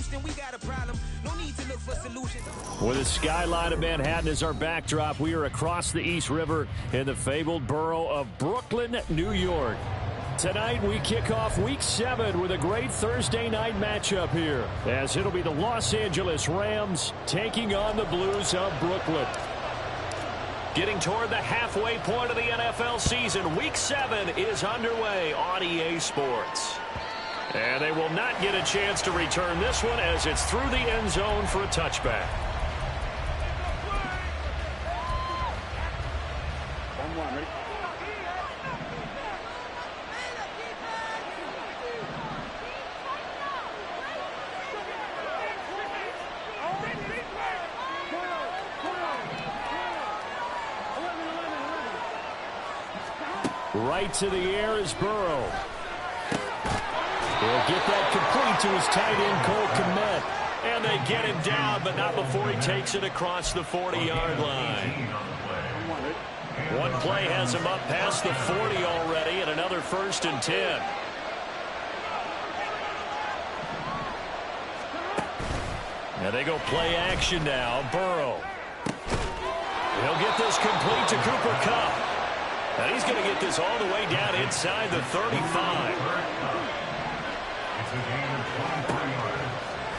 Houston, we got a problem. No need to look for solutions. With the skyline of Manhattan as our backdrop, we are across the East River in the fabled borough of Brooklyn, New York. Tonight, we kick off Week 7 with a great Thursday night matchup here, as it'll be the Los Angeles Rams taking on the Blues of Brooklyn. Getting toward the halfway point of the NFL season, Week 7 is underway on EA Sports. And they will not get a chance to return this one as it's through the end zone for a touchback. Right to the air is Burrow. He'll get that complete to his tight end, Cole Kmet. And they get him down, but not before he takes it across the 40-yard line. One play has him up past the 40 already, and another 1st and 10. And they go play action now. Burrow. He'll get this complete to Cooper Kupp. And he's going to get this all the way down inside the 35.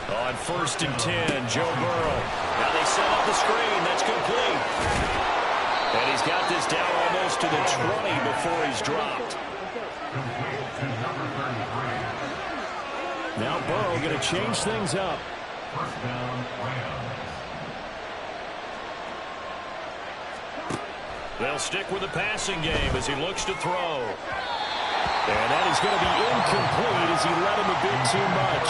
On 1st and 10, Joe Burrow. Now they set up the screen. That's complete. And he's got this down almost to the 20 before he's dropped. Now Burrow going to change things up. First down, Rams. They'll stick with the passing game as he looks to throw. And that is going to be incomplete as he let him a bit too much.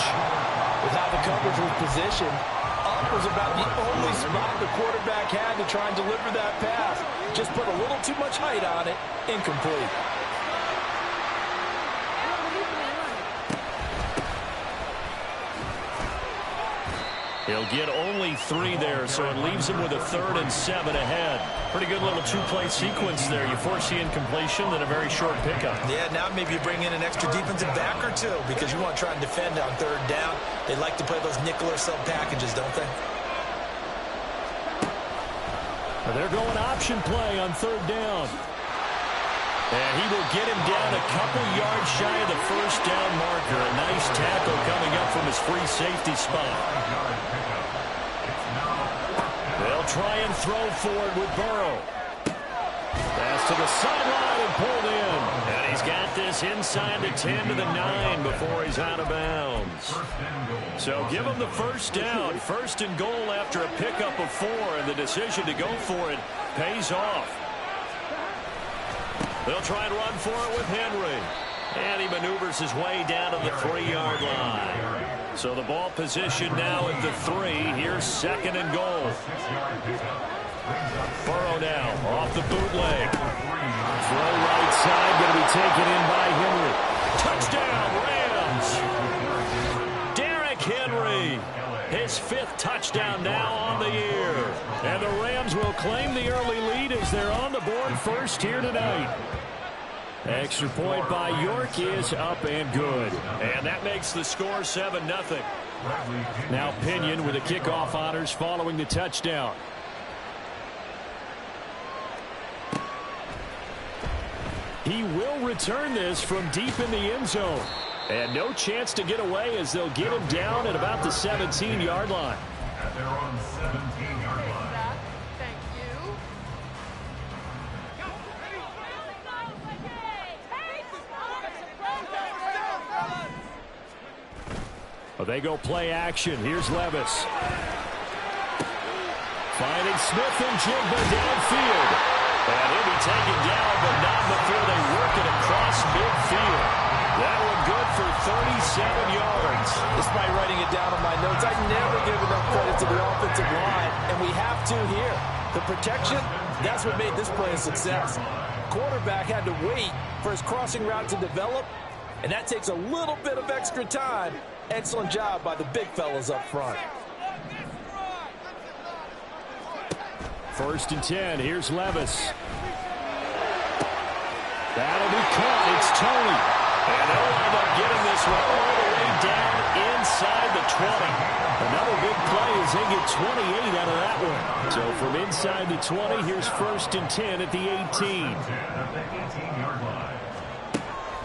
With how the coverage was positioned, up was about the only spot the quarterback had to try and deliver that pass. Just put a little too much height on it. Incomplete. He'll get only 3 there, so it leaves him with a 3rd and 7 ahead. Pretty good little 2-play sequence there. You force the incompletion, then a very short pickup. Yeah, now maybe you bring in an extra defensive back or two because you want to try and defend on 3rd down. They like to play those nickel or sub packages, don't they? They're going option play on 3rd down. And he will get him down a couple yards shy of the 1st down marker. A nice tackle coming up from his free safety spot. They'll try and throw forward with Burrow. Pass to the sideline and pulled in. And he's got this inside the 10 to the 9 before he's out of bounds. So give him the 1st down. 1st and goal after a pickup of 4. And the decision to go for it pays off. They'll try and run for it with Henry. And he maneuvers his way down to the 3-yard line. So the ball position now at the 3. Here's 2nd and goal. Burrow now off the bootleg. Throw right side, going to be taken in by Henry. Touchdown, Rams! Derrick Henry. His 5th touchdown now on the year. And the Rams will claim the early lead as they're on the board first here tonight. Extra point by York is up and good. And that makes the score 7-0. Now Pinion with the kickoff honors following the touchdown. He will return this from deep in the end zone. And no chance to get away as they'll get him down at about the 17-yard line. At their own 17-yard line. Well, they go play action. Here's Levis. Finding Smith and Jigba downfield. And he'll be taken down, but not before they work it across midfield. That one good for 37 yards. Despite writing it down on my notes, I never give enough credit to the offensive line, and we have to here. The protection, that's what made this play a success. Quarterback had to wait for his crossing route to develop, and that takes a little bit of extra time. Excellent job by the big fellas up front. 1st and 10. Here's Levis. That'll be caught. It's Tony. And they'll wind up getting this one all the way down inside the 20. as they get 28 out of that one. So from inside the 20, here's 1st and 10 at the 18.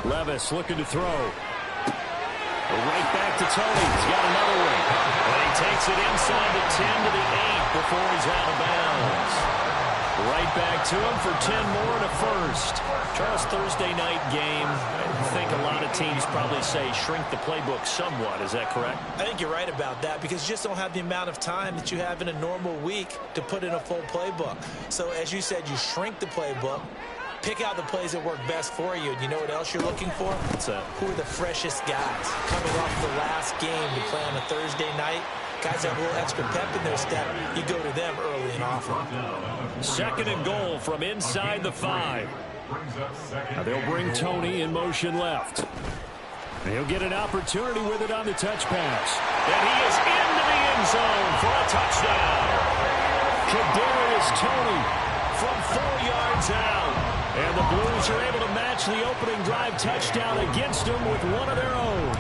Levis looking to throw. Right back to Tony. He's got another one. And he takes it inside the 10 to the 8 before he's out of bounds. Right back to him for 10 more and a first. Charles, Thursday night game, I think a lot of teams probably say shrink the playbook somewhat. Is that correct? I think you're right about that because you just don't have the amount of time that you have in a normal week to put in a full playbook. So as you said, you shrink the playbook, pick out the plays that work best for you. And you know what else you're looking for? What's that? Who are the freshest guys coming off the last game to play on a Thursday night? Guys that have a little extra pep in their step, you go to them early and often. 2nd and goal from inside the 5. Now they'll bring Tony in motion left. He'll get an opportunity with it on the touch pass. And he is into the end zone for a touchdown. Kadarius Toney from 4 yards out. And the Blues are able to match the opening drive touchdown against them with one of their own.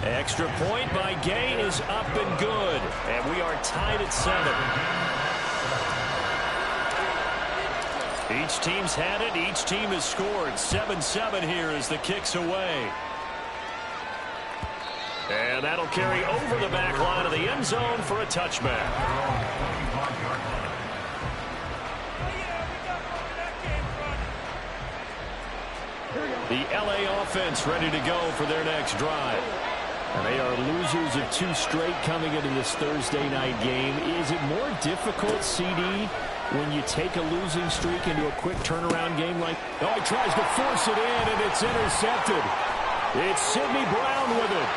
Extra point by Gay is up and good. And we are tied at 7. Each team's had it. Each team has scored. 7-7 here as the kick's away. And that'll carry over the back line of the end zone for a touchback. The LA offense ready to go for their next drive. And they are losers of 2 straight coming into this Thursday night game. Is it more difficult, CD, when you take a losing streak into a quick turnaround game like... Oh, he tries to force it in, and it's intercepted. It's Sidney Brown with it.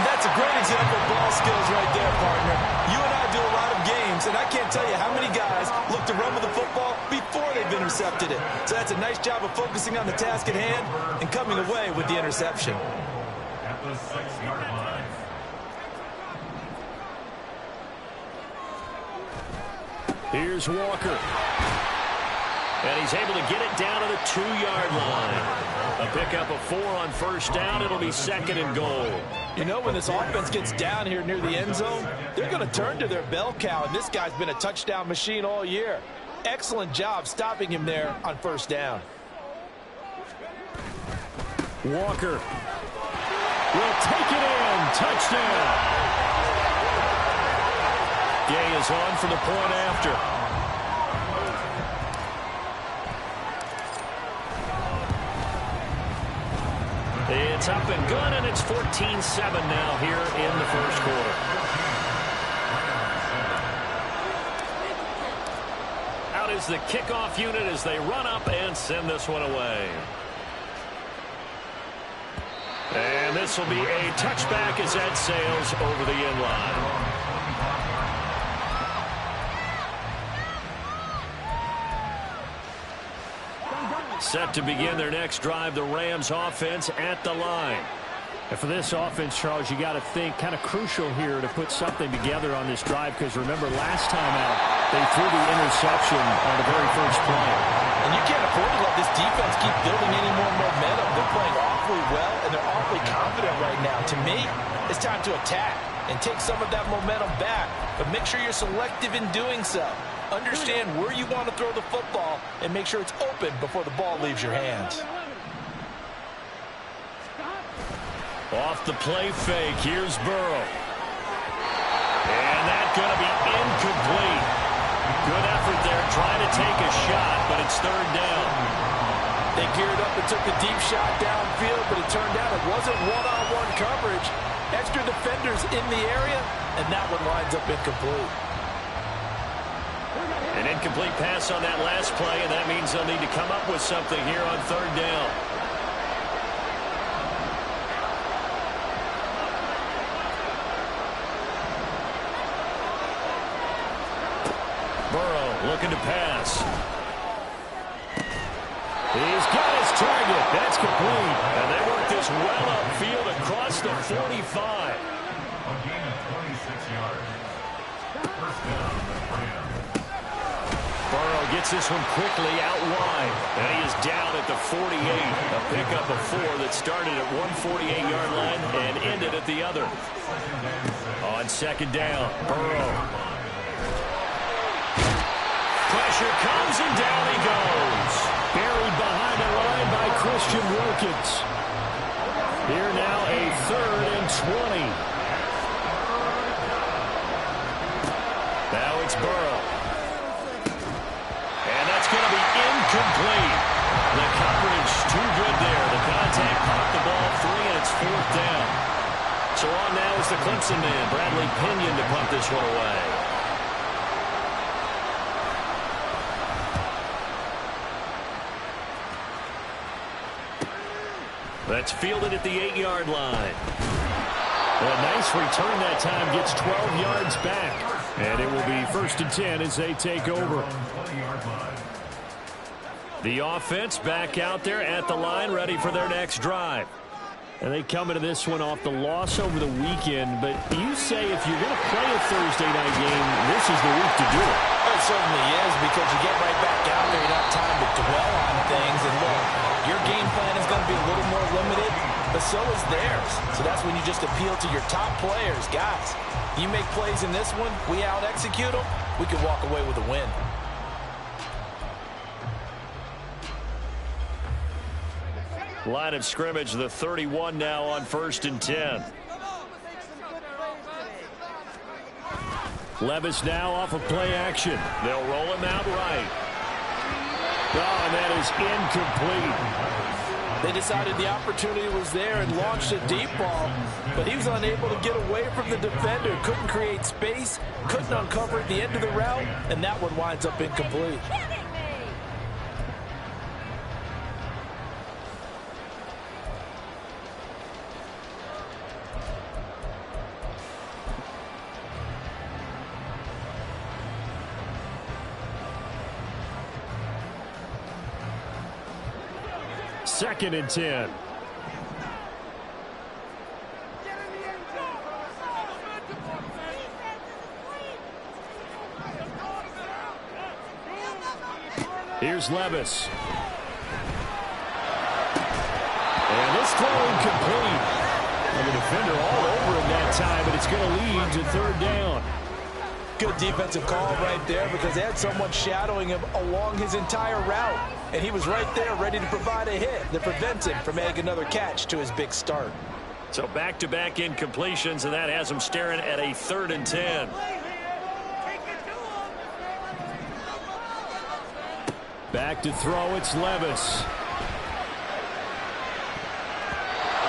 And that's a great example of ball skills right there, partner. You and I do a lot of games, and I can't tell you how many guys look to run with the football before they've intercepted it. So that's a nice job of focusing on the task at hand and coming away with the interception. At the 6-yard line. Here's Walker. And he's able to get it down to the 2-yard line. A pickup of 4 on 1st down. It'll be 2nd and goal. You know, when this offense gets down here near the end zone, they're going to turn to their bell cow, and this guy's been a touchdown machine all year. Excellent job stopping him there on 1st down. Walker will take it in. Touchdown. Gay is on for the point after. It's up and good, and it's 14-7 now here in the 1st quarter. Out is the kickoff unit as they run up and send this one away. And this will be a touchback as that sails over the end line. Set to begin their next drive, the Rams offense at the line. And for this offense, Charles, you got to think kind of crucial here to put something together on this drive, because remember last time out they threw the interception on the very first play. And you can't afford to let this defense keep building any more momentum. They're playing awfully well, and they're awfully confident right now. To me, it's time to attack and take some of that momentum back, but make sure you're selective in doing so. Understand where you want to throw the football and make sure it's open before the ball leaves your hands. Off the play fake, here's Burrow. And that's going to be incomplete. Good effort there trying to take a shot, but it's 3rd down. They geared up and took the deep shot downfield, but it turned out it wasn't one-on-one coverage. Extra defenders in the area, and that one lines up incomplete. An incomplete pass on that last play, and that means they'll need to come up with something here on 3rd down. Burrow looking to pass. He's got his target. That's complete. And they work this well upfield across the 45. A gain of 26 yards. 1st down, Rams. Burrow gets this one quickly out wide. And he is down at the 48. A pickup of 4 that started at one 48-yard line and ended at the other. On second down, Burrow. Pressure comes and down he goes. Buried behind the line by Christian Wilkins. Here now a 3rd and 20. Now it's Burrow. And that's going to be incomplete. The coverage too good there. The contact popped the ball free, and it's 4th down. So on now is the Clemson man, Bradley Pinion, to punt this one away. That's fielded at the 8-yard line. A nice return that time, gets 12 yards back. And it will be 1st and 10 as they take over. The offense back out there at the line, ready for their next drive. And they come into this one off the loss over the weekend. But you say if you're going to play a Thursday night game, this is the week to do it. It certainly is, because you get right back out there. You don't have time to dwell on things. And look, your game plan is going to be a little more limited, but so is theirs. So that's when you just appeal to your top players. Guys, you make plays in this one, we out-execute them, we can walk away with a win. Line of scrimmage, the 31 now on 1st and 10. Levis now off of play action. They'll roll him out right. Oh, and that is incomplete. They decided the opportunity was there and launched a deep ball, but he was unable to get away from the defender. Couldn't create space, couldn't uncover at the end of the route, and that one winds up incomplete. Second and 10. Here's Levis. And this throw incomplete. And the defender all over him that time, but it's going to lead to 3rd down. Good defensive call right there, because they had someone shadowing him along his entire route. And he was right there ready to provide a hit that prevents him from adding another catch to his big start. So back-to-back incompletions, and that has him staring at a 3rd and 10. Back to throw, it's Levis.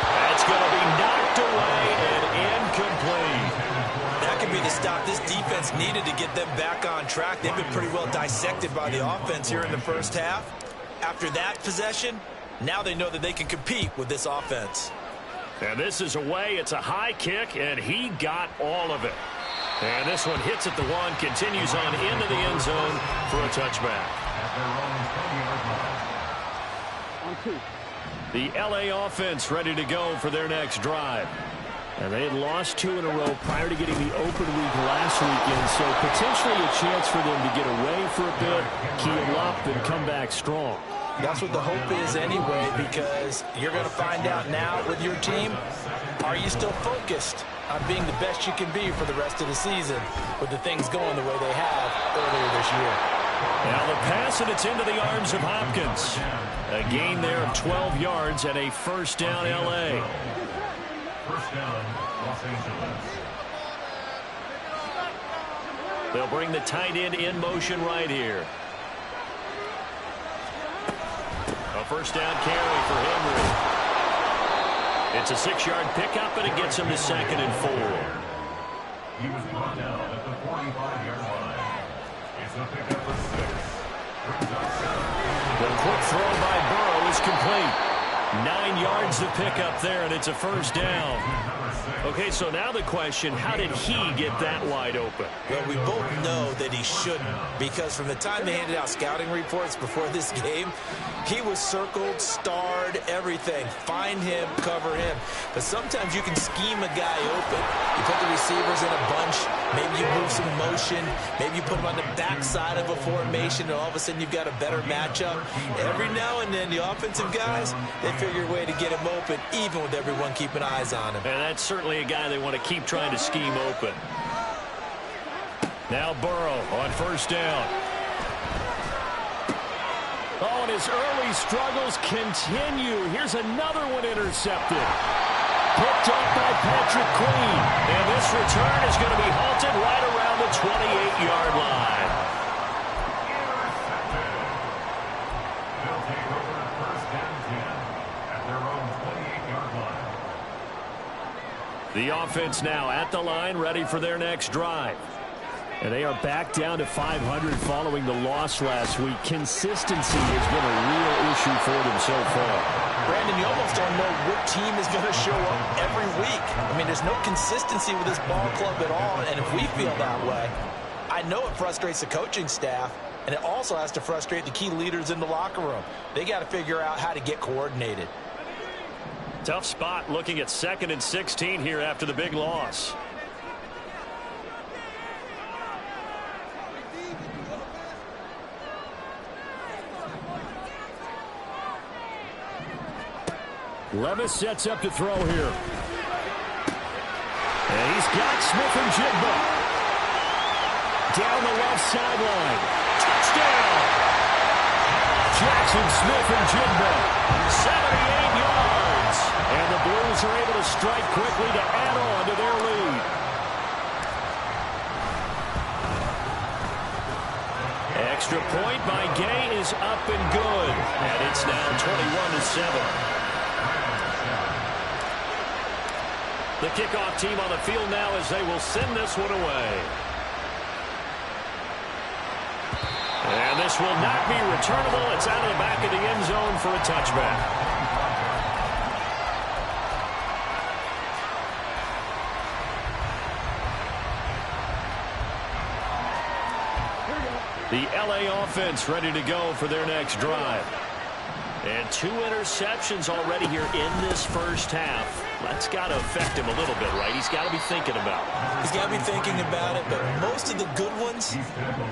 That's going to be knocked away and incomplete. That could be the stop this defense needed to get them back on track. They've been pretty well dissected by the offense here in the first half. After that possession, now they know that they can compete with this offense. And this is away. It's a high kick, and he got all of it. And this one hits at the 1, continues on into the end zone for a touchback. The LA offense ready to go for their next drive. And they had lost 2 in a row prior to getting the open week last weekend, so potentially a chance for them to get away for a bit, key up, and come back strong. That's what the hope is anyway, because you're going to find out now with your team, are you still focused on being the best you can be for the rest of the season with the things going the way they have earlier this year. Now the pass, and it's into the arms of Hopkins. A gain there of 12 yards and a 1st down LA. First down, Los Angeles. They'll bring the tight end in motion right here. A 1st down carry for Henry. It's a 6-yard pickup, and it gets him to 2nd and 4. He was brought down at the 45-yard line. It's a pickup of 6. The quick throw by Burrow is complete. 9 yards to pick up there, and it's a first down. Okay, so now the question, how did he get that wide open? Well, we both know that he shouldn't, because from the time they handed out scouting reports before this game, he was circled, starred, everything. Find him, cover him. But sometimes you can scheme a guy open. You put the receivers in a bunch. Maybe you move some motion. Maybe you put them on the backside of a formation, and all of a sudden you've got a better matchup. Every now and then, the offensive guys, they figure a way to get him open, even with everyone keeping eyes on him. And that's certainly a guy they want to keep trying to scheme open. Now Burrow on first down. Oh, and his early struggles continue. Here's another one intercepted. Picked up by Patrick Queen. And this return is going to be halted right around the 28-yard line. They'll take over first and 10 at their own 28-yard line. The offense now at the line, ready for their next drive. And they are back down to 500 following the loss last week. Consistency has been a real issue for them so far. Brandon, you almost don't know what team is going to show up every week. I mean, there's no consistency with this ball club at all, and if we feel that way, I know it frustrates the coaching staff, and it also has to frustrate the key leaders in the locker room. They got to figure out how to get coordinated. Tough spot looking at 2nd and 16 here after the big loss. Levis sets up to throw here. And he's got Smith-Njigba. Down the left sideline. Touchdown! Jackson Smith-Njigba. 78 yards. And the Blues are able to strike quickly to add on to their lead. Extra point by Gay is up and good. And it's now 21-7. The kickoff team on the field now as they will send this one away. And this will not be returnable. It's out of the back of the end zone for a touchback. The LA offense ready to go for their next drive. And 2 interceptions already here in this first half. That's got to affect him a little bit, right? He's got to be thinking about it. He's got to be thinking about it, but most of the good ones,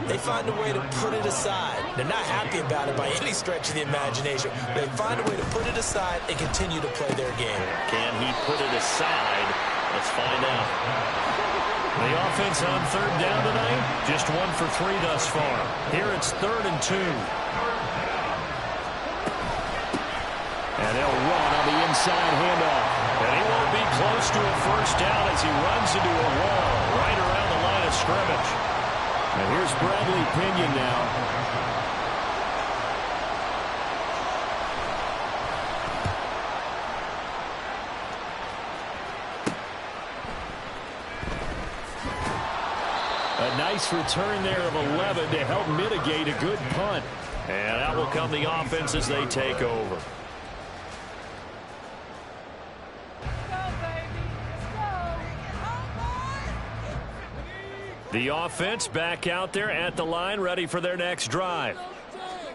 they find a way to put it aside. They're not happy about it by any stretch of the imagination. They find a way to put it aside and continue to play their game. Can he put it aside? Let's find out. The offense on 3rd down tonight, just 1 for 3 thus far. Here it's 3rd and 2. And they'll run on the inside handoff. And he won't be close to a first down as he runs into a wall right around the line of scrimmage. And here's Bradley Pinion now. A nice return there of 11 to help mitigate a good punt. And out will come the offense as they take over. The offense back out there at the line, ready for their next drive.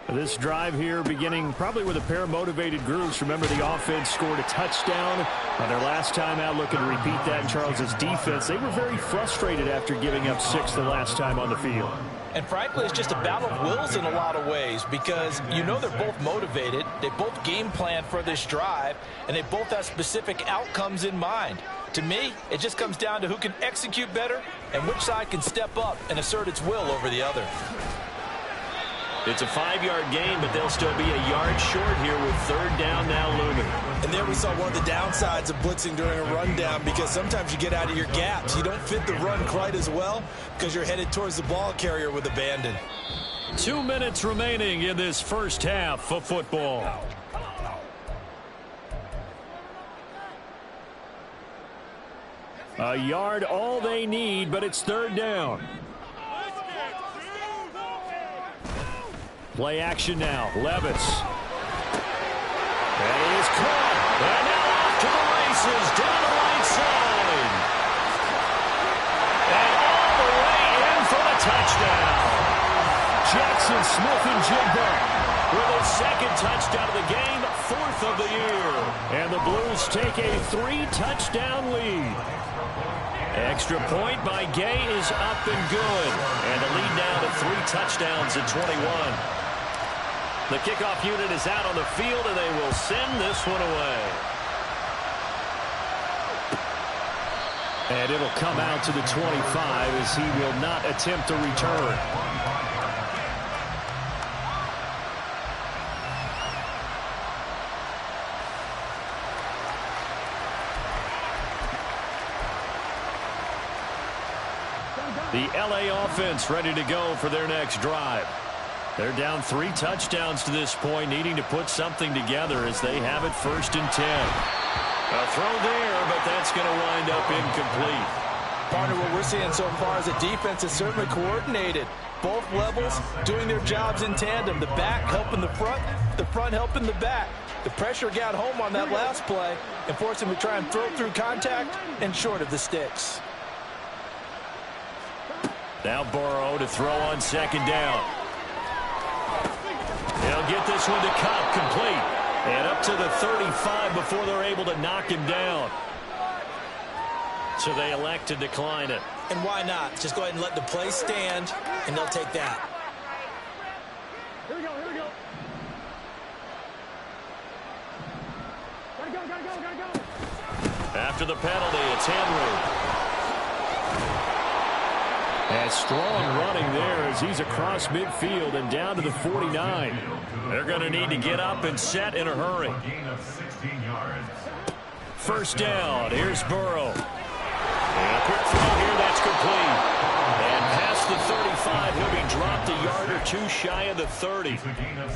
This drive here beginning probably with a pair of motivated groups. Remember, the offense scored a touchdown on their last time out, looking to repeat that in Charles's defense. They were very frustrated after giving up 6 the last time on the field. And frankly, it's just a battle of wills in a lot of ways because you know they're both motivated. They both game plan for this drive, and they both have specific outcomes in mind. To me, it just comes down to who can execute better and which side can step up and assert its will over the other. It's a 5-yard gain, but they'll still be a yard short here with 3rd down now looming. And there we saw one of the downsides of blitzing during a rundown because sometimes you get out of your gaps. You don't fit the run quite as well because you're headed towards the ball carrier with abandon. 2 minutes remaining in this first half of football. A yard all they need, but it's 3rd down. Play action now. Levis. That is caught. Jimbo with his second touchdown of the game, 4th of the year. And the Blues take a 3-touchdown lead. Extra point by Gay is up and good. And the lead now to 3 touchdowns at 21. The kickoff unit is out on the field, and they will send this one away. And it'll come out to the 25 as he will not attempt a return. The LA offense ready to go for their next drive. They're down 3 touchdowns to this point, needing to put something together as they have it 1st and 10. A throw there, but that's going to wind up incomplete. Partner, what we're seeing so far is the defense is certainly coordinated. Both levels doing their jobs in tandem. The back helping the front helping the back. The pressure got home on that last play and forced him to try and throw through contact and short of the sticks. Now Burrow to throw on 2nd down. He'll get this one to Cup, complete. And up to the 35 before they're able to knock him down. So they elect to decline it. And why not? Just go ahead and let the play stand, and they'll take that. Here we go, here we go. Gotta go. After the penalty, it's Henry. And strong running there as he's across midfield and down to the 49. They're going to need to get up and set in a hurry. 1st down. Here's Burrow. And a quick throw here. That's complete. And past the 35, he'll be dropped a yard or 2 shy of the 30.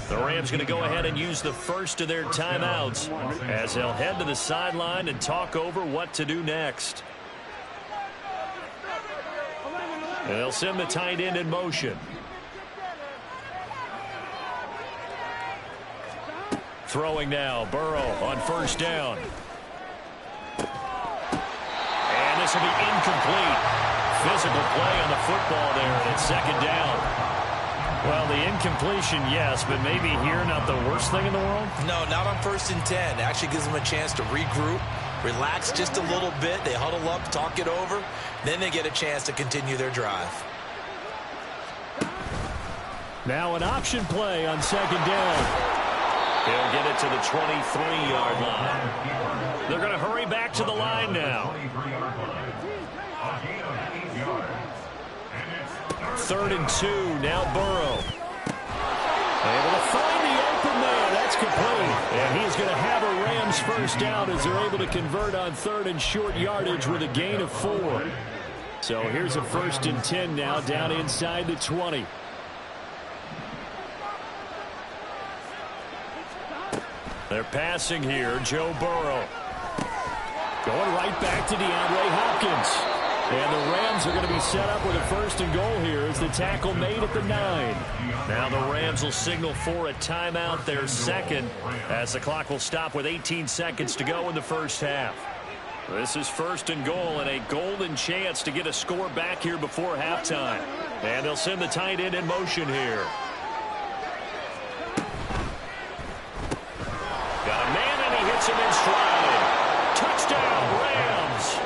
The Rams going to go ahead and use the first of their timeouts as they'll head to the sideline and talk over what to do next. And they'll send the tight end in motion. Throwing now, Burrow on 1st down. And this will be incomplete. Physical play on the football there, and it's 2nd down. Well, the incompletion, yes, but maybe here not the worst thing in the world? No, not on 1st and 10. It actually gives them a chance to regroup, relax just a little bit. They huddle up, talk it over. Then they get a chance to continue their drive. Now an option play on 2nd down. He'll get it to the 23-yard line. They're going to hurry back to the line now. 3rd and 2. Now Burrow. Able to find the open man. That's complete. And he's going to have a Rams 1st down as they're able to convert on 3rd and short yardage with a gain of 4. So here's a 1st and 10 now down inside the 20. They're passing here. Joe Burrow. Going right back to DeAndre Hopkins. And the Rams are going to be set up with a 1st and goal here as the tackle made at the 9. Now the Rams will signal for a timeout, their 2nd, as the clock will stop with 18 seconds to go in the 1st half. This is 1st and goal and a golden chance to get a score back here before halftime. And they'll send the tight end in motion here. Got a man and he hits him in stride. Touchdown, Rams.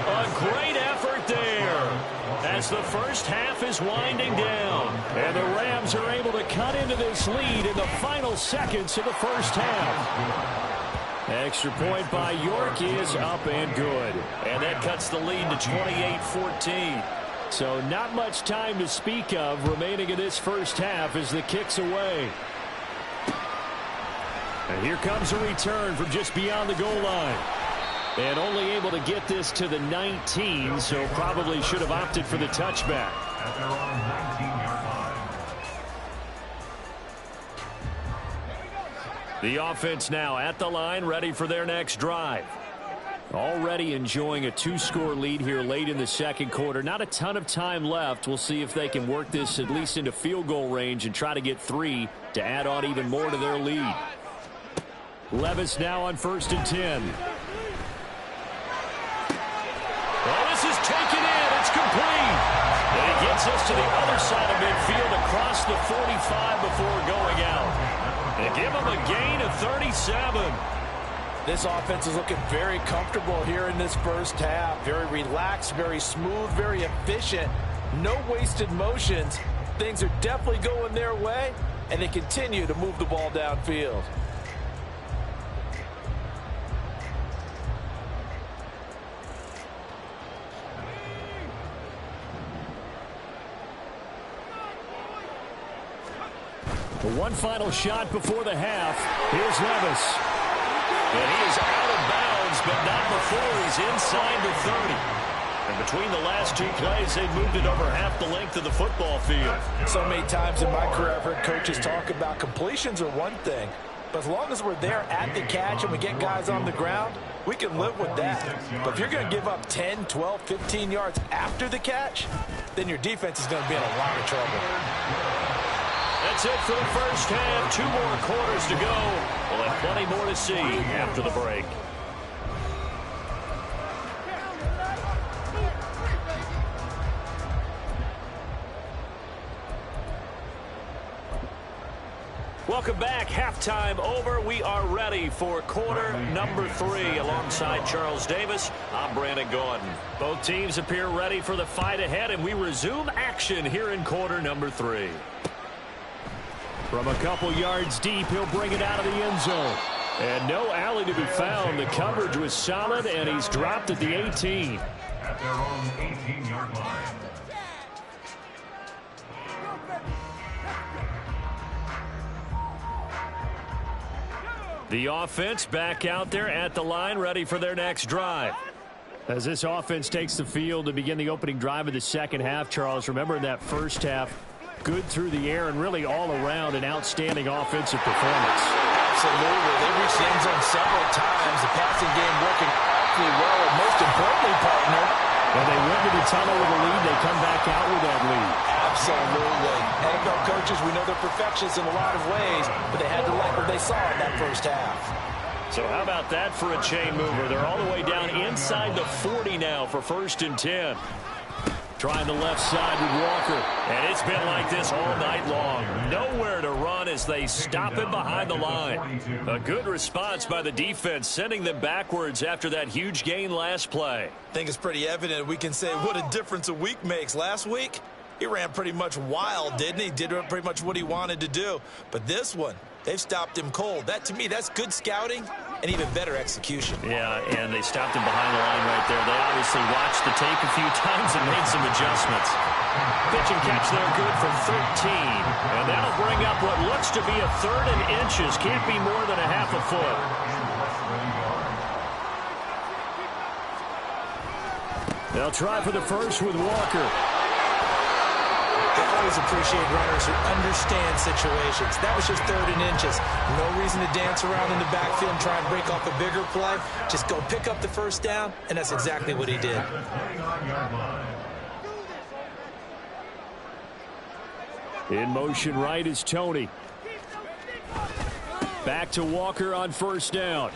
A great effort there as the 1st half is winding down. And the Rams are able to cut into this lead in the final seconds of the 1st half. Extra point by York is up and good. And that cuts the lead to 28-14. So not much time to speak of remaining in this 1st half as the kick's away. And here comes a return from just beyond the goal line. And only able to get this to the 19, so probably should have opted for the touchback. At their own 19-yard line. The offense now at the line, ready for their next drive. Already enjoying a 2-score lead here late in the 2nd quarter. Not a ton of time left. We'll see if they can work this at least into field goal range and try to get 3 to add on even more to their lead. Levis now on 1st and 10. Well, this is taken in. It's complete. And he gets us to the other side of midfield across the 45 before going out. And give him a gain of 37. This offense is looking very comfortable here in this first half. Very relaxed, very smooth, very efficient. No wasted motions. Things are definitely going their way, and they continue to move the ball downfield. One final shot before the half. Here's Levis. And he is out of bounds, but not before he's inside the 30. And between the last two plays, they've moved it over half the length of the football field. So many times in my career, I've heard coaches talk about completions are one thing. But as long as we're there at the catch and we get guys on the ground, we can live with that. But if you're going to give up 10, 12, 15 yards after the catch, then your defense is going to be in a lot of trouble. That's it for the first half. 2 more quarters to go. We'll have plenty more to see after the break. Welcome back. Halftime over. We are ready for quarter number 3. Alongside Charles Davis, I'm Brandon Gordon. Both teams appear ready for the fight ahead, and we resume action here in quarter number 3. From a couple yards deep, he'll bring it out of the end zone. And no alley to be found. The coverage was solid, and he's dropped at the 18. At their own 18-yard line. The offense back out there at the line, ready for their next drive. As this offense takes the field to begin the opening drive of the second half, Charles, remember in that first half, good through the air and really all around an outstanding offensive performance. Absolutely. They reached the end zone several times. The passing game working awfully well. And most importantly, partner, when they went to the tunnel with a lead, they come back out with that lead. Absolutely. NFL coaches, we know they're perfectionists in a lot of ways, but they had to like what they saw in that first half. So how about that for a chain mover? They're all the way down inside the 40 now for 1st and 10. Trying the left side with Walker. And it's been like this all night long. Nowhere to run as they stop him behind the line. A good response by the defense, sending them backwards after that huge gain last play. I think it's pretty evident. We can say what a difference a week makes. Last week, he ran pretty much wild, didn't he? Did pretty much what he wanted to do. But this one, they've stopped him cold. That, to me, that's good scouting and even better execution. Yeah, and they stopped him behind the line right there. They obviously watched the tape a few times and made some adjustments. Pitch and catch there, good for 13. And that'll bring up what looks to be a 3rd and inches. Can't be more than a half a foot. They'll try for the first with Walker. I always appreciate runners who understand situations. That was just 3rd and inches. No reason to dance around in the backfield and try and break off a bigger play. Just go pick up the first down, and that's exactly what he did. In motion right is Tony. Back to Walker on 1st down.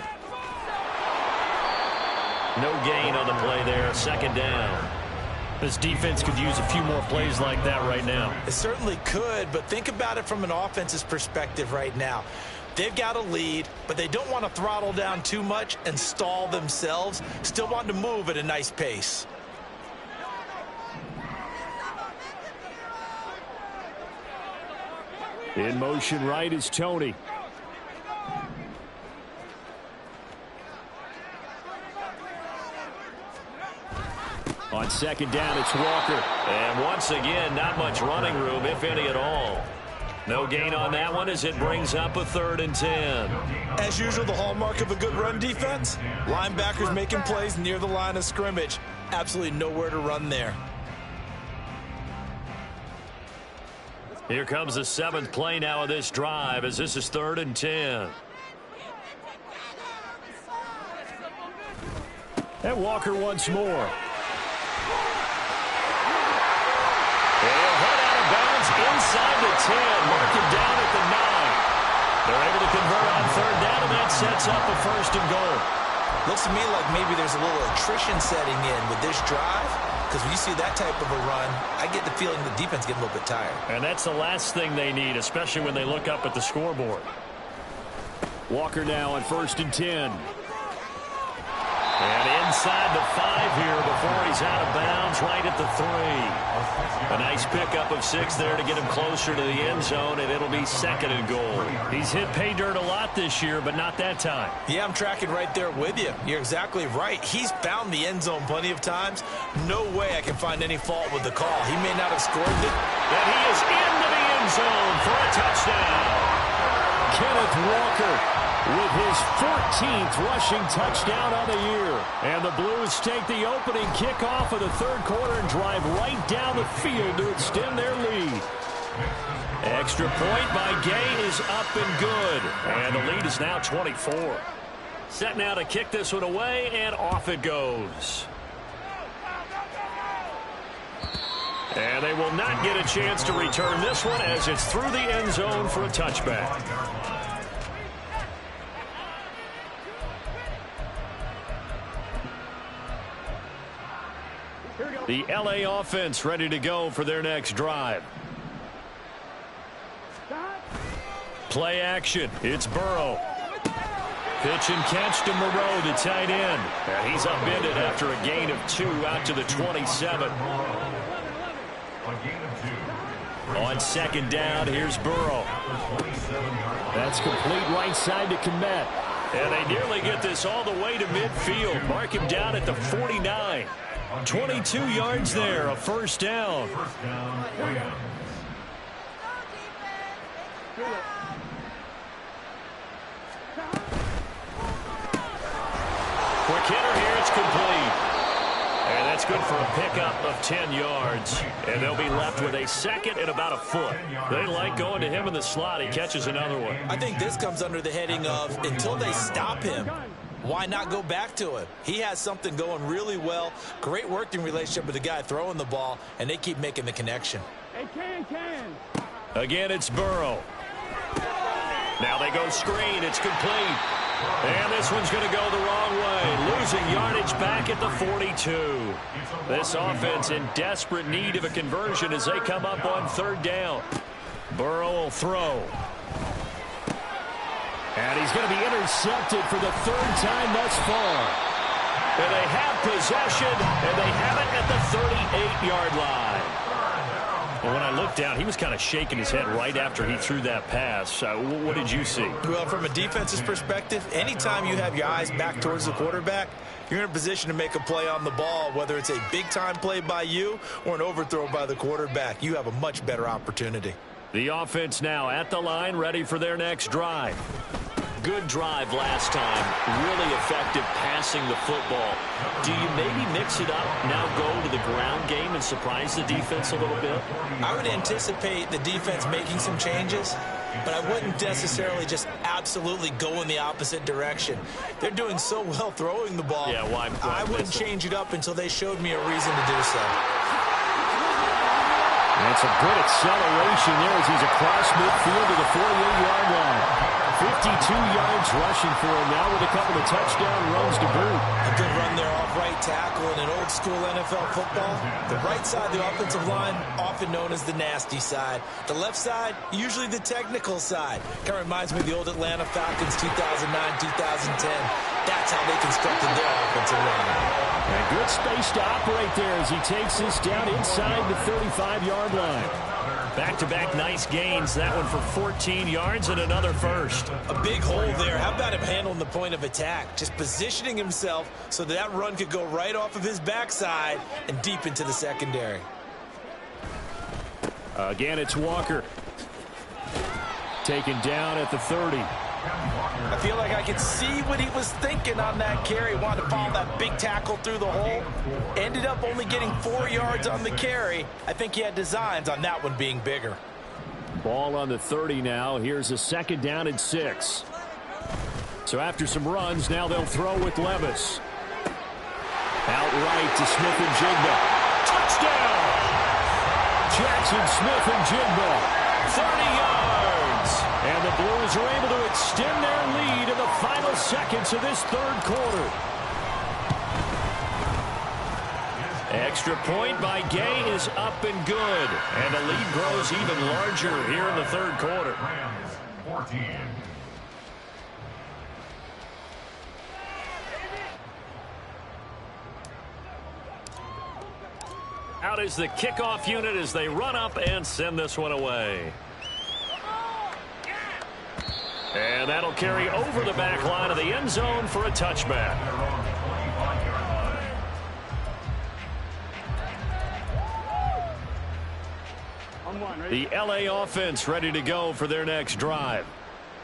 No gain on the play there. 2nd down. This defense could use a few more plays like that right now. It certainly could, but think about it from an offense's perspective right now. They've got a lead, but they don't want to throttle down too much and stall themselves. Still want to move at a nice pace. In motion right is Tony. On 2nd down, it's Walker. And once again, not much running room, if any at all. No gain on that one as it brings up a 3rd and 10. As usual, the hallmark of a good run defense, linebackers making plays near the line of scrimmage. Absolutely nowhere to run there. Here comes the 7th play now of this drive as this is 3rd and 10. And Walker once more. They'll head out of bounds inside the 10. Mark him down at the 9. They're able to convert on 3rd down, and that sets up a 1st and goal. Looks to me like maybe there's a little attrition setting in with this drive. because when you see that type of a run, I get the feeling the defense getting a little bit tired. And that's the last thing they need, especially when they look up at the scoreboard. Walker now on 1st and 10. And inside the 5 here before he's out of bounds, right at the 3. A nice pickup of 6 there to get him closer to the end zone, and it'll be 2nd and goal. He's hit pay dirt a lot this year, but not that time. Yeah, I'm tracking right there with you. You're exactly right. He's found the end zone plenty of times. No way I can find any fault with the call. He may not have scored it. And he is into the end zone for a touchdown. Kenneth Walker with his 14th rushing touchdown on the year. And the Blues take the opening kickoff of the 3rd quarter and drive right down the field to extend their lead. Extra point by Gay is up and good. And the lead is now 24. Set now to kick this one away, and off it goes. And they will not get a chance to return this one as it's through the end zone for a touchback. The LA offense ready to go for their next drive. Play action. It's Burrow. Pitch and catch to Moreau, the tight end. And he's upended after a gain of 2 out to the 27. On 2nd down, here's Burrow. That's complete right side to Kmet. And they nearly get this all the way to midfield. Mark him down at the 49. 22 yards there, a 1st down. Quick hitter here, it's complete. And that's good for a pickup of 10 yards. And they'll be left with a 2nd and about a foot. They like going to him in the slot. He catches another one. I think this comes under the heading of until they stop him, why not go back to him? He has something going really well. Great working relationship with the guy throwing the ball, and they keep making the connection. Again, it's Burrow. Now they go screen. It's complete. And this one's going to go the wrong way. Losing yardage back at the 42. This offense in desperate need of a conversion as they come up on 3rd down. Burrow will throw. And he's going to be intercepted for the 3rd time thus far. And they have possession, and they have it at the 38-yard line. Well, when I looked down, he was kind of shaking his head right after he threw that pass. What did you see? Well, from a defense's perspective, anytime you have your eyes back towards the quarterback, you're in a position to make a play on the ball, whether it's a big-time play by you or an overthrow by the quarterback. You have a much better opportunity. The offense now at the line, ready for their next drive. Good drive last time. Really effective passing the football. Do you maybe mix it up, now go to the ground game and surprise the defense a little bit? I would anticipate the defense making some changes, but I wouldn't necessarily just absolutely go in the opposite direction. They're doing so well throwing the ball. Yeah, why I wouldn't change it up until they showed me a reason to do so. And it's a good acceleration there as he's across midfield to the 48-yard line. 52 yards rushing for him now with a couple of touchdown runs to boot. A good run there off right tackle in an old-school NFL football. The right side of the offensive line, often known as the nasty side. The left side, usually the technical side. Kind of reminds me of the old Atlanta Falcons 2009-2010. That's how they constructed their offensive line. And good space to operate there as he takes this down inside the 35-yard line. Back-to-back nice gains. That one for 14 yards and another first. A big hole there. How about him handling the point of attack? Just positioning himself so that run could go right off of his backside and deep into the secondary. Again, it's Walker. Taken down at the 30. I feel like I could see what he was thinking on that carry. Wanted to follow that big tackle through the hole. Ended up only getting 4 yards on the carry. I think he had designs on that one being bigger. Ball on the 30 now. Here's a 2nd down and 6. So after some runs, now they'll throw with Levis. Outright to Smith-Njigba. Touchdown! Jackson Smith-Njigba. 30 yards. And the Blues are able to extend their lead in the final seconds of this 3rd quarter. Extra point by Gay is up and good. And the lead grows even larger here in the third quarter. Rams 14. Out is the kickoff unit as they run up and send this one away. And that'll carry over the back line of the end zone for a touchback. The LA offense ready to go for their next drive.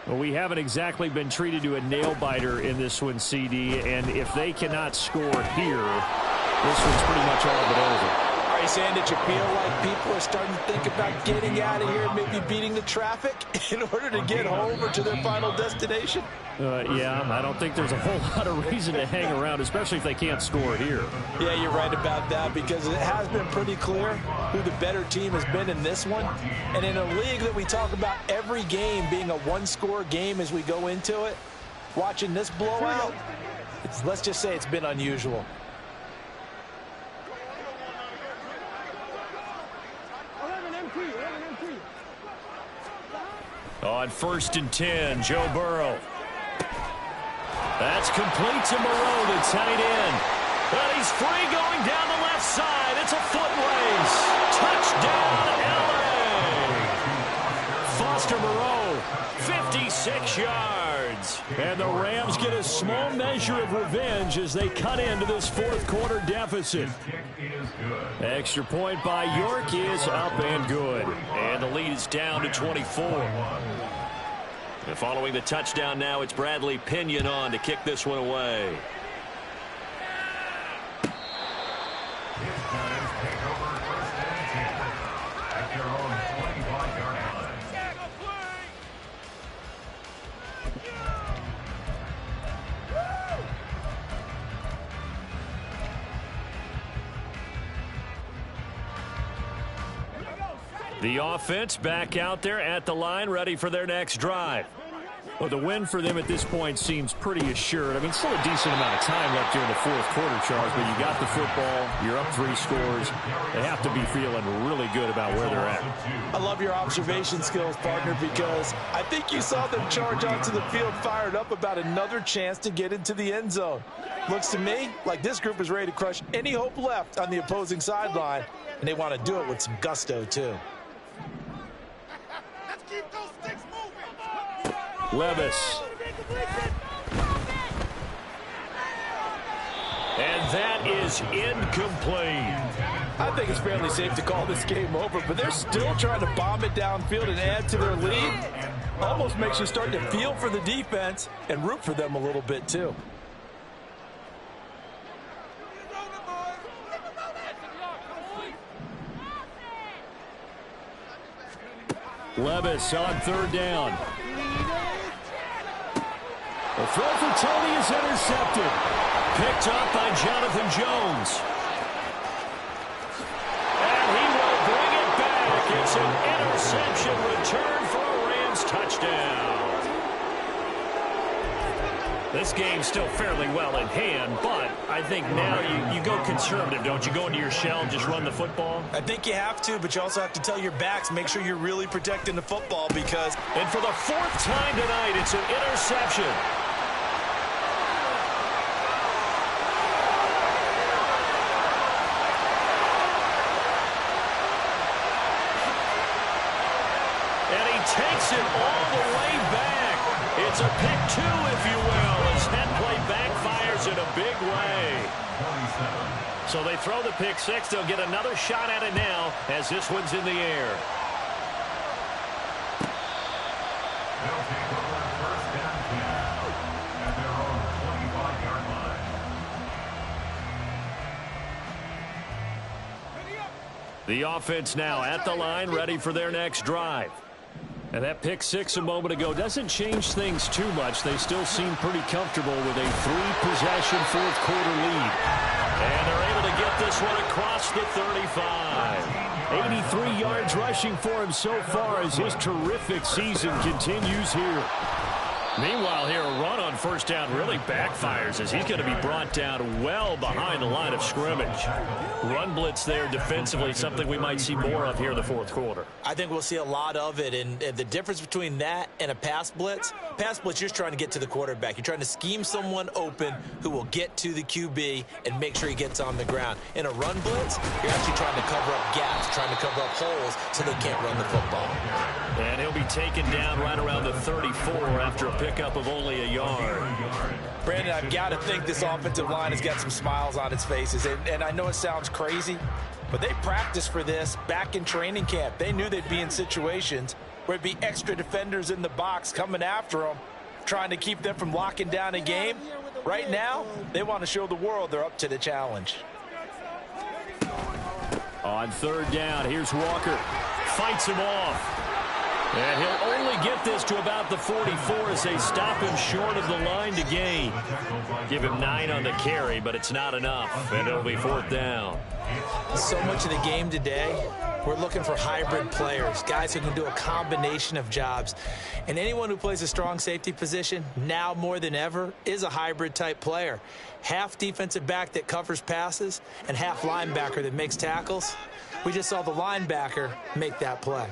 Well, we haven't exactly been treated to a nail-biter in this one, CD, and if they cannot score here, this one's pretty much all but over. Are you saying that you feel like people are starting to think about getting out of here, maybe beating the traffic in order to get home or to their final destination? Yeah, I don't think there's a whole lot of reason to hang around, especially if they can't score here. Yeah, you're right about that because it has been pretty clear who the better team has been in this one. And in a league that we talk about every game being a one-score game as we go into it, watching this blowout, let's just say it's been unusual. On 1st and 10, Joe Burrow. That's complete to Moreau, the tight end. But he's free going down the left side. It's a foot race. Touchdown, LA. Foster Moreau, 56 yards. And the Rams get a small measure of revenge as they cut into this fourth quarter deficit. Extra point by York is up and good. And the lead is down to 24. And following the touchdown now, it's Bradley Pinion on to kick this one away. The offense back out there at the line, ready for their next drive. Well, the win for them at this point seems pretty assured. I mean, still a decent amount of time left here in the fourth quarter, Charles, but you got the football, you're up 3 scores. They have to be feeling really good about where they're at. I love your observation skills, partner, because I think you saw them charge onto the field fired up about another chance to get into the end zone. Looks to me like this group is ready to crush any hope left on the opposing sideline, and they want to do it with some gusto, too. Levis. And that is incomplete. I think it's fairly safe to call this game over, but they're still trying to bomb it downfield and add to their lead. Almost makes you start to feel for the defense and root for them a little bit, too. Levis on 3rd down. The throw for Tony is intercepted. Picked up by Jonathan Jones. And he will bring it back. It's an interception return for a Rams touchdown. This game's still fairly well in hand, but I think now you go conservative, don't you? Go into your shell and just run the football? I think you have to, but you also have to tell your backs, make sure you're really protecting the football because... And for the 4th time tonight, it's an interception. And he takes it all the way back. It's a pick 2, if you will, as that play backfires in a big way. So they throw the pick 6. They'll get another shot at it now as this one's in the air. They'll take over 1st and 10 at their own 25-yard line. The offense now at the line, ready for their next drive. And that pick 6 a moment ago doesn't change things too much. They still seem pretty comfortable with a 3-possession fourth quarter lead. And they're able to get this one across the 35. 83 yards rushing for him so far as his terrific season continues here. Meanwhile here, a run on first down really backfires as he's going to be brought down well behind the line of scrimmage. Run blitz there defensively, something we might see more of here in the fourth quarter. I think we'll see a lot of it, and the difference between that and a pass blitz, you're just trying to get to the quarterback. You're trying to scheme someone open who will get to the QB and make sure he gets on the ground. In a run blitz, you're actually trying to cover up gaps, trying to cover up holes so they can't run the football. And he'll be taken down right around the 34 after a pickup of only a yard. Brandon, I've got to think this offensive line has got some smiles on its faces. And I know it sounds crazy, but they practiced for this back in training camp. They knew they'd be in situations where it'd be extra defenders in the box coming after them, trying to keep them from locking down a game. Right now, they want to show the world they're up to the challenge. On third down, here's Walker. Fights him off. And he'll only get this to about the 44 as they stop him short of the line to gain. Give him 9 on the carry, but it's not enough, and it'll be fourth down. So much of the game today, we're looking for hybrid players, guys who can do a combination of jobs. And anyone who plays a strong safety position, now more than ever, is a hybrid-type player. Half defensive back that covers passes and half linebacker that makes tackles. We just saw the linebacker make that play.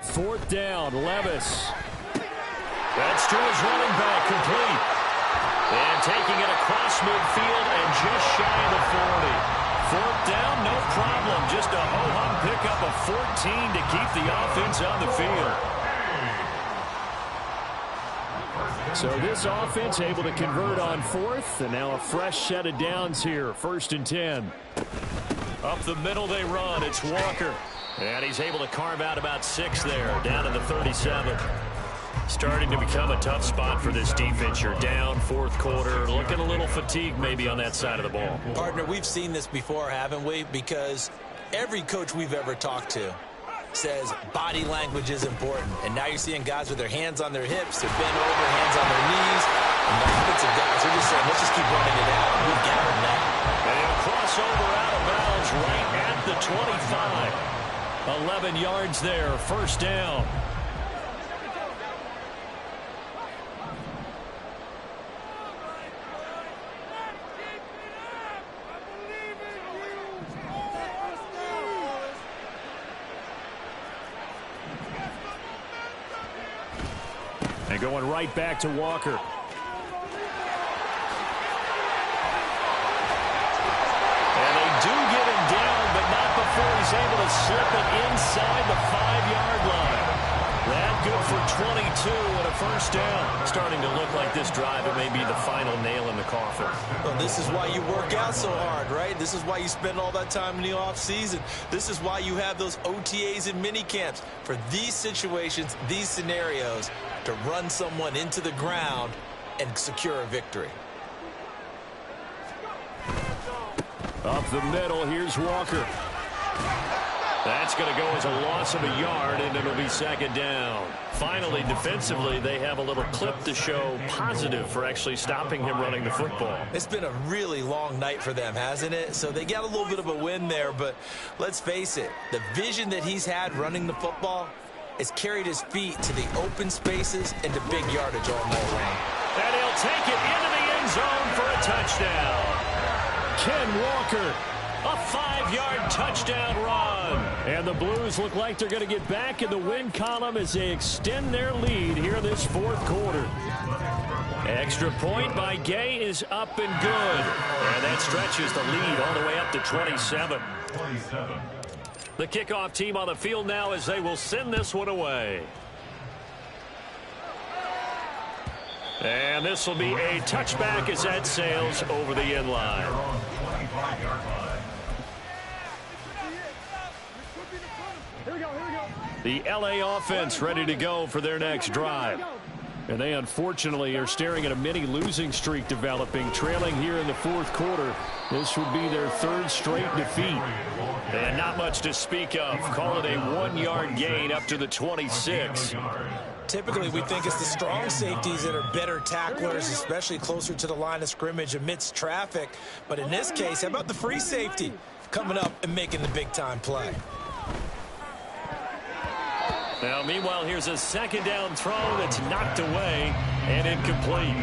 Fourth down, Levis. That's to his running back, complete. And taking it across midfield and just shy of the 40. Fourth down, no problem. Just a ho-hum pickup of 14 to keep the offense on the field. So this offense able to convert on fourth, and now a fresh set of downs here. First and 10. Up the middle they run. It's Walker. And he's able to carve out about 6 there, down to the 37. Starting to become a tough spot for this defense. You're down fourth quarter, looking a little fatigued maybe on that side of the ball. Partner, we've seen this before, haven't we? Because every coach we've ever talked to says body language is important. And now you're seeing guys with their hands on their hips, they're bent over, hands on their knees. And the offensive guys are just saying, let's just keep running it out. We've got them now. And he'll cross over out of bounds right at the 25. 11 yards there, first down. And going right back to Walker. And they do get him down, but not before he's able to slip it inside the 5-yard line. That good for 22 and a first down. Starting to look like this drive, it may be the final nail in the coffin. Well, this is why you work out so hard, right? This is why you spend all that time in the offseason. This is why you have those OTAs and mini camps. For these situations, these scenarios, to run someone into the ground and secure a victory. Up the middle, here's Walker. That's going to go as a loss of a yard, and it'll be second down. Finally, defensively, they have a little clip to show positive for actually stopping him running the football. It's been a really long night for them, hasn't it? So they got a little bit of a win there, but let's face it, the vision that he's had running the football has carried his feet to the open spaces and to big yardage all night long. And he'll take it into the end zone for a touchdown. Ken Walker, a 5-yard touchdown run. And the Blues look like they're going to get back in the win column as they extend their lead here in this fourth quarter. Extra point by Gay is up and good. And that stretches the lead all the way up to 27. The kickoff team on the field now as they will send this one away. And this will be a touchback as that sails over the end line. The LA offense ready to go for their next drive. And they unfortunately are staring at a mini losing streak developing, trailing here in the fourth quarter. This would be their third straight defeat. And not much to speak of. Call it a 1-yard gain up to the 26. Typically, we think it's the strong safeties that are better tacklers, especially closer to the line of scrimmage amidst traffic. But in this case, how about the free safety? coming up and making the big-time play. Now, meanwhile, here's a second down throw that's knocked away and incomplete.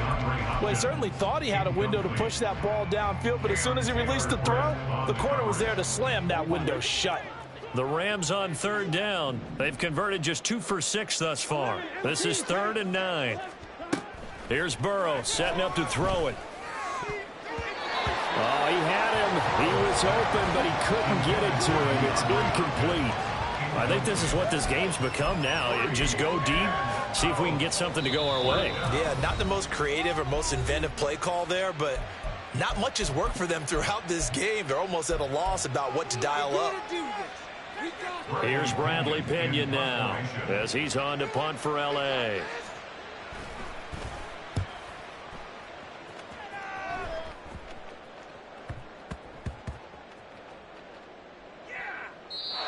Well, he certainly thought he had a window to push that ball downfield, but as soon as he released the throw, the corner was there to slam that window shut. The Rams on third down. They've converted just 2 for 6 thus far. This is 3rd and 9. Here's Burrow setting up to throw it. Oh, he had him. He was open, but he couldn't get it to him. It's incomplete. I think this is what this game's become now. Just go deep, see if we can get something to go our way. Yeah, not the most creative or most inventive play call there, but not much has worked for them throughout this game. They're almost at a loss about what to dial up. Here's Bradley Pinion now as he's on to punt for L.A.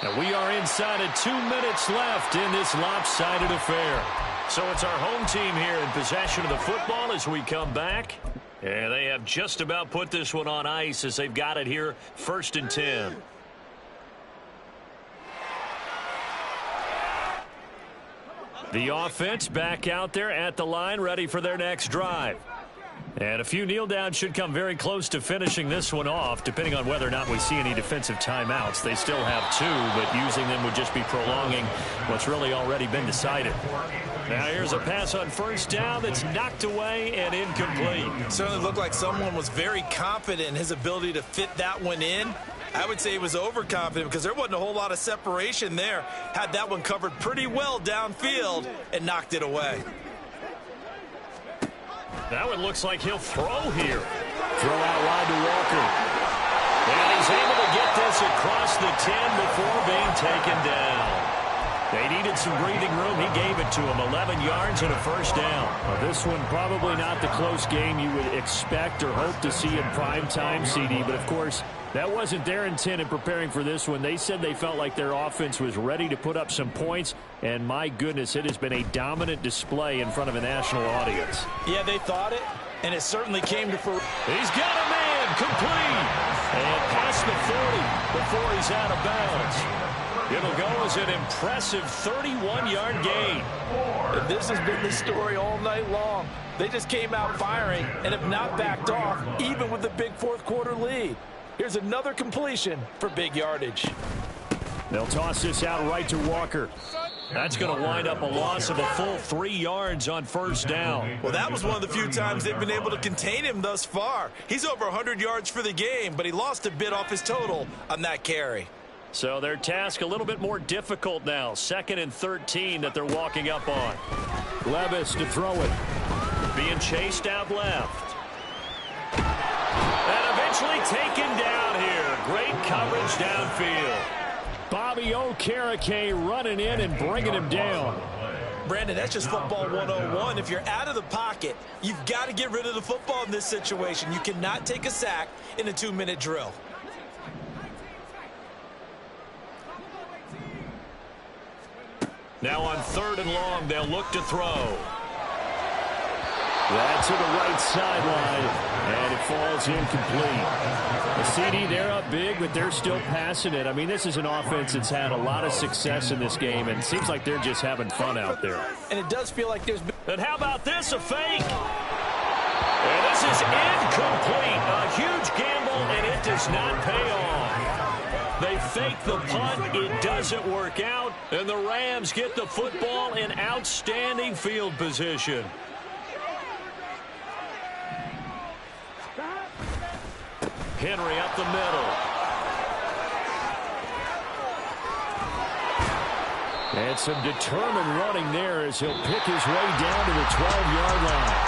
And we are inside of 2 minutes left in this lopsided affair. So it's our home team here in possession of the football as we come back. And they have just about put this one on ice as they've got it here, 1st and 10. The offense back out there at the line, ready for their next drive. And a few kneel downs should come very close to finishing this one off, depending on whether or not we see any defensive timeouts. They still have 2, but using them would just be prolonging what's really already been decided. Now here's a pass on 1st down that's knocked away and incomplete. Certainly looked like someone was very confident in his ability to fit that one in. I would say he was overconfident because there wasn't a whole lot of separation there. Had that one covered pretty well downfield and knocked it away. Now it looks like he'll throw here. Throw out wide to Walker. And he's able to get this across the 10 before being taken down. They needed some breathing room. He gave it to him. 11 yards and a 1st down. Well, this one probably not the close game you would expect or hope to see in prime time, CD. But, of course, that wasn't their intent in preparing for this one. They said they felt like their offense was ready to put up some points. And, my goodness, it has been a dominant display in front of a national audience. Yeah, they thought it, and it certainly came to fruition. He's got a man complete. And past the 40 before he's out of bounds. It'll go as an impressive 31-yard gain. And this has been the story all night long. They just came out firing and have not backed off, even with the big 4th quarter lead. Here's another completion for big yardage. They'll toss this out right to Walker. That's going to wind up a loss of a full 3 yards on 1st down. Well, that was one of the few times they've been able to contain him thus far. He's over 100 yards for the game, but he lost a bit off his total on that carry. So their task a little bit more difficult now. 2nd and 13 that they're walking up on. Levis to throw it. Being chased out left. And eventually taken down here. Great coverage downfield. Bobby Okereke running in and bringing him down. Brandon, that's just football 101. If you're out of the pocket, you've got to get rid of the football in this situation. You cannot take a sack in a 2-minute drill. Now on 3rd and long, they'll look to throw. That to the right sideline, and it falls incomplete. The CD, they're up big, but they're still passing it. I mean, this is an offense that's had a lot of success in this game, and it seems like they're just having fun out there. And it does feel like there's... And how about this, a fake? And this is incomplete. A huge gamble, and it does not pay off. They fake the punt. It doesn't work out. And the Rams get the football in outstanding field position. Henry up the middle. And some determined running there as he'll pick his way down to the 12-yard line.